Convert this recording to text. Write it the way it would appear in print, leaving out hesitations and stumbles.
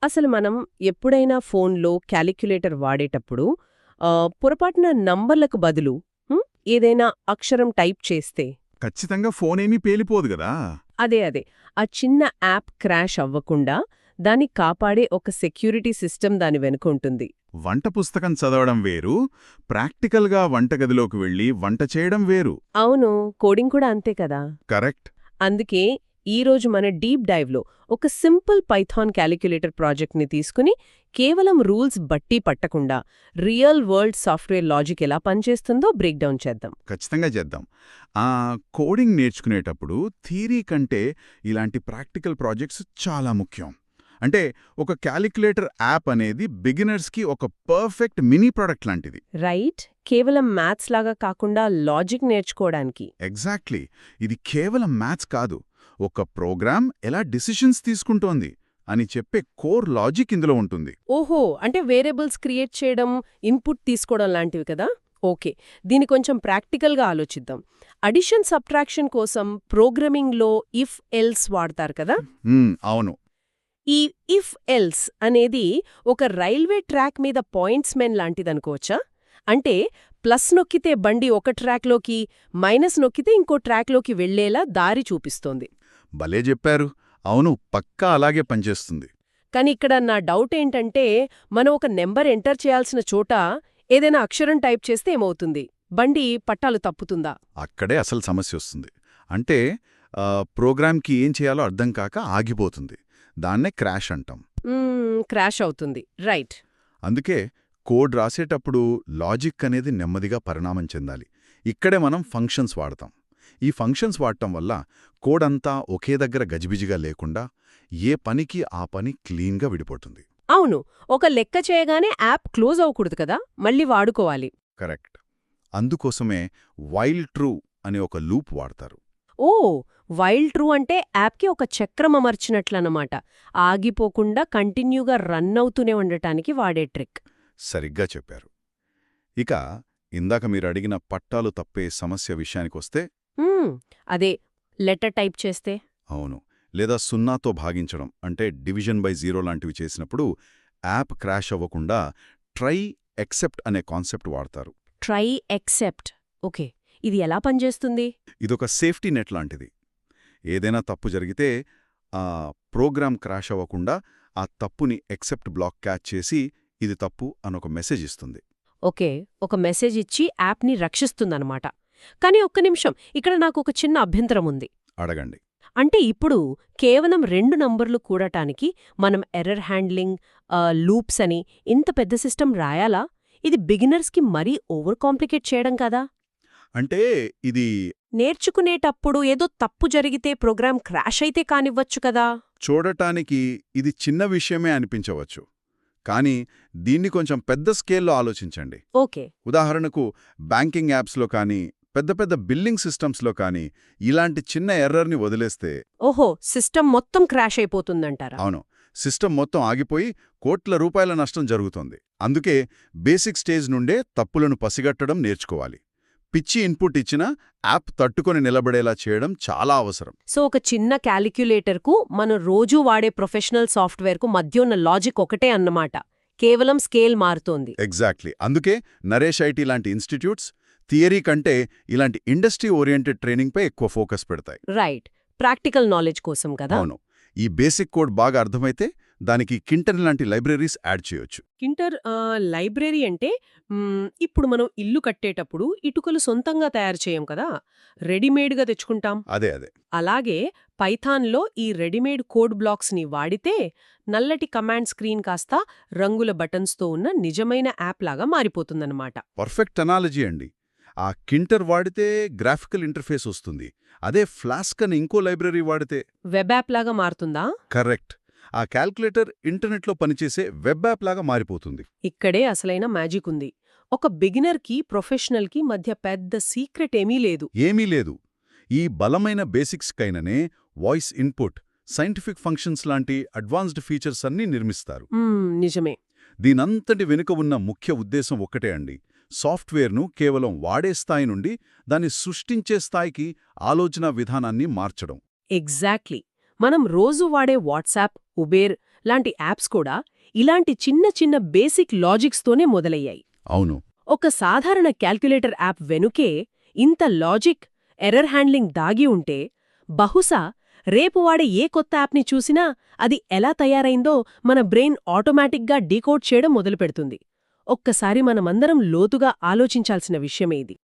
అసలు మనం ఎప్పుడైనా ఫోన్లో క్యాలిక్యులేటర్ వాడేటప్పుడు పొరపాటున నంబర్లకు బదులు హ్మ్, ఏదైనా అక్షరం టైప్ చేస్తే ఖచ్చితంగా ఫోనేమీ పేలిపోదు గదా! అదే ఆ చిన్న యాప్ క్రాష్ అవ్వకుండా దాన్ని కాపాడే ఒక సెక్యూరిటీ సిస్టమ్ దాని వెనుక ఉంటుంది. వంట పుస్తకం చదవడం వేరు, ప్రాక్టికల్గా వంటగదిలోకి వెళ్ళి వంట చేయడం వేరు. అవును, కోడింగ్ కూడా అంతే కదా. కరెక్ట్. అందుకే ఈరోజు మన డీప్ డైవ్లో ఒక సింపుల్ పైథాన్ క్యాలిక్యులేటర్ ప్రాజెక్ట్ని తీసుకుని కేవలం రూల్స్ బట్టి పట్టకుండా రియల్ వరల్డ్ సాఫ్ట్వేర్ లాజిక్ ఎలా పనిచేస్తుందో బ్రేక్డౌన్ చేద్దాం. ఖచ్చితంగా చేద్దాం. కోడింగ్ నేర్చుకునేటప్పుడు థియరీ కంటే ఇలాంటి ప్రాక్టికల్ ప్రాజెక్ట్స్ చాలా ముఖ్యం. అంటే ఒక క్యాలిక్యులేటర్ యాప్ అనేది బిగినర్స్కి ఒక పర్ఫెక్ట్ మినీ ప్రోడక్ట్ లాంటిది. రైట్, కేవలం మ్యాథ్స్ లాగా కాకుండా లాజిక్ నేర్చుకోవడానికి. ఎగ్జాక్ట్లీ. ఇది కేవలం మ్యాథ్స్ కాదు, ఒక ప్రోగ్రామ్ ఎలా డిసిషన్స్ తీసుకుంటోంది అని చెప్పే కోర్ లాజిక్ ఇందులో ఉంటుంది. ఓహో, అంటే వేరియబుల్స్ క్రియేట్ చేయడం, ఇన్పుట్ తీసుకోవడం లాంటివి కదా. ఓకే, దీని కొంచెం ప్రాక్టికల్గా ఆలోచిద్దాం. అడిషన్ సబ్ట్రాక్షన్ కోసం ప్రోగ్రామింగ్లో ఇఫ్ ఎల్స్ వాడతారు కదా. అవును. ఈ ఇఫ్ ఎల్స్ అనేది ఒక రైల్వే ట్రాక్ మీద పాయింట్స్ మెన్ లాంటిదనుకోవచ్చా? అంటే ప్లస్ నొక్కితే బండి ఒక ట్రాక్లోకి, మైనస్ నొక్కితే ఇంకో ట్రాక్లోకి వెళ్లేలా దారి చూపిస్తోంది. భలే చెప్పారు. అవును, పక్కా అలాగే పనిచేస్తుంది. కాని ఇక్కడ నా డౌట్ ఏంటంటే, మనం ఒక నెంబర్ ఎంటర్ చేయాల్సిన చోట ఏదైనా అక్షరం టైప్ చేస్తే ఏమవుతుంది? బండి పట్టాలు తప్పుతుందా? అక్కడే అసలు సమస్య వస్తుంది. అంటే ప్రోగ్రామ్కి ఏం చేయాలో అర్థం కాక ఆగిపోతుంది. దాన్నే క్రాష్ అంటాం. క్రాష్ అవుతుంది, రైట్. అందుకే కోడ్ రాసేటప్పుడు లాజిక్ అనేది నెమ్మదిగా పరిణామం చెందాలి. ఇక్కడే మనం ఫంక్షన్స్ వాడతాం. ఈ ఫంక్షన్స్ వాడటం వల్ల కోడ్ అంతా ఒకే దగ్గర గజిబిజిగా లేకుండా ఏ పనికి ఆ పని క్లీన్గా విడిపోతుంది. అవును, ఒక లెక్క చేయగానే యాప్ క్లోజ్ అవ్వకూడదు కదా, మళ్ళీ వాడుకోవాలి. కరెక్ట్. అందుకోసమే వైల్ ట్రూ అనే ఒక లూప్ వాడతారు. ఓ, వైల్ ట్రూ అంటే యాప్కి ఒక చక్రం అమర్చినట్లన్నమాట. ఆగిపోకుండా కంటిన్యూగా రన్ అవుతూనే ఉండటానికి వాడే ట్రిక్. సరిగ్గా చెప్పారు. ఇక ఇందాక మీరు అడిగిన పట్టాలు తప్పే సమస్య విషయానికొస్తే, అదే లెటర్ టైప్ చేస్తే. అవును, లేదా సున్నాతో భాగించడం అంటే డివిజన్ బై జీరో లాంటివి చేసినప్పుడు యాప్ క్రాష్ అవ్వకుండా ట్రై ఎక్సెప్ట్ అనే కాన్సెప్ట్ వాడతారు. Try except, okay. ఇది ఎలా పనిచేస్తుంది? ఇదొక సేఫ్టీ నెట్ లాంటిది. ఏదైనా తప్పు జరిగితే ఆ ప్రోగ్రామ్ క్రాష్ అవ్వకుండా ఆ తప్పుని ఎక్సెప్ట్ బ్లాక్ క్యాచ్ చేసి ఇది తప్పు అనొక మెసేజ్ ఇస్తుంది. ఓకే, ఒక మెసేజ్ ఇచ్చి యాప్ని రక్షిస్తుందన్నమాట. కానీ ఒక్క నిమిషం, ఇక్కడ నాకు ఒక చిన్న అభ్యంతరం ఉంది. అడగండి. అంటే ఇప్పుడు కేవలం 2 నంబర్లు కూడటానికి మనం ఎర్రర్ హ్యాండ్లింగ్, లూప్స్ అని ఇంత పెద్ద సిస్టమ్ రాయాలా? ఇది బిగినర్స్కి మరీ ఓవర్ కాంప్లికేట్ చేయడం కదా. అంటే ఇది నేర్చుకునేటప్పుడు ఏదో తప్పు జరిగితే ప్రోగ్రామ్ క్రాష్ అయితే కానివ్వచ్చు కదా. చూడటానికి ఇది చిన్న విషయమే అనిపించవచ్చు, కానీ దీన్ని కొంచెం పెద్ద స్కేల్లో ఆలోచించండి. ఓకే. ఉదాహరణకు బ్యాంకింగ్ యాప్స్లో కానీ పెద్ద పెద్ద బిల్లింగ్ సిస్టమ్స్లో కానీ ఇలాంటి చిన్న ఎర్రర్ని వదిలేస్తే ఓహో, సిస్టమ్ మొత్తం క్రాష్ అయిపోతుందంటారా? అవును, సిస్టమ్ మొత్తం ఆగిపోయి కోట్ల రూపాయల నష్టం జరుగుతుంది. అందుకే బేసిక్ స్టేజ్ నుండే తప్పులను పసిగట్టడం నేర్చుకోవాలి. పిచ్చి ఇన్పుట్ ఇచ్చినా యాప్ తట్టుకొని నిలబడేలా చేయడం చాలా అవసరం. సో ఒక చిన్న క్యాలిక్యులేటర్కు మనం రోజూ వాడే ప్రొఫెషనల్ సాఫ్ట్వేర్కు మధ్య ఉన్న లాజిక్ ఒకటే అన్నమాట, కేవలం స్కేల్ మారుతోంది. ఎగ్జాక్ట్లీ. అందుకే నరేష్ ఐటీ లాంటి ఇన్స్టిట్యూట్స్ థియరీ కంటే ఇలాంటి ఇండస్ట్రీ ఓరియంటెడ్ ట్రైనింగ్పై ఎక్కువ ఫోకస్ పెడతాయి. రైట్, ప్రాక్టికల్ నాలెడ్జ్ కోసం కదా. అవును, ఈ బేసిక్ కోడ్ బాగా అర్థమైతే దానికి కింటర్ లాంటి లైబ్రరీస్ యాడ్ చేయొచ్చు. కింటర్ లైబ్రరీ అంటే ఇప్పుడు మనం ఇల్లు కట్టేటప్పుడు ఇటుకలు సొంతంగా తయారు చేయం కదా, రెడీమేడ్గా తెచ్చుకుంటాం. అదే. అలాగే పైథాన్లో ఈ రెడీమేడ్ కోడ్ బ్లాక్స్ని వాడితే నల్లటి కమాండ్ స్క్రీన్ కాస్త రంగుల బటన్స్తో ఉన్న నిజమైన యాప్ లాగా మారిపోతుందన్నమాట. పర్ఫెక్ట్ అనాలజీ అండి. ఆ కింటర్ వాడితే గ్రాఫికల్ ఇంటర్ఫేస్ వస్తుంది. అదే ఫ్లాస్క్ అని ఇంకో లైబ్రరీ వాడితే వెబ్ యాప్ లాగా మారుతుందా? కరెక్ట్. ఆ క్యాల్కులేటర్ ఇంటర్నెట్లో పనిచేసే వెబ్ యాప్ లాగా మారిపోతుంది. ఇక్కడే అసలైన మ్యాజిక్ ఉంది. ఒక బిగినర్కి ప్రొఫెషనల్కి మధ్య పెద్ద సీక్రెట్ ఏమీ లేదు. ఈ బలమైన బేసిక్స్కైననే వాయిస్ ఇన్పుట్, సైంటిఫిక్ ఫంక్షన్స్ లాంటి అడ్వాన్స్డ్ ఫీచర్స్ అన్నీ నిర్మిస్తారు. నిజమే. దీనంతటి వెనుక ఉన్న ముఖ్య ఉద్దేశం ఒక్కటే అండి, సాఫ్ట్వేర్ను కేవలం వాడే స్థాయి నుండి దాన్ని సృష్టించే స్థాయికి ఆలోచనా విధానాన్ని మార్చడం. ఎగ్జాక్ట్లీ. మనం రోజు వాడే వాట్సాప్, ఉబేర్ లాంటి యాప్స్ కూడా ఇలాంటి చిన్న చిన్న బేసిక్ లాజిక్స్తోనే మొదలయ్యాయి. అవును. ఒక సాధారణ క్యాల్క్యులేటర్ యాప్ వెనుకే ఇంత లాజిక్, ఎర్రర్ హ్యాండ్లింగ్ దాగి ఉంటే బహుశా రేపు వాడే ఏ కొత్త యాప్ని చూసినా అది ఎలా తయారైందో మన బ్రెయిన్ ఆటోమేటిక్గా డీకోడ్ చేయడం మొదలుపెడుతుంది. ఒక్కసారి మనమందరం లోతుగా ఆలోచించాల్సిన విషయమే ఇది.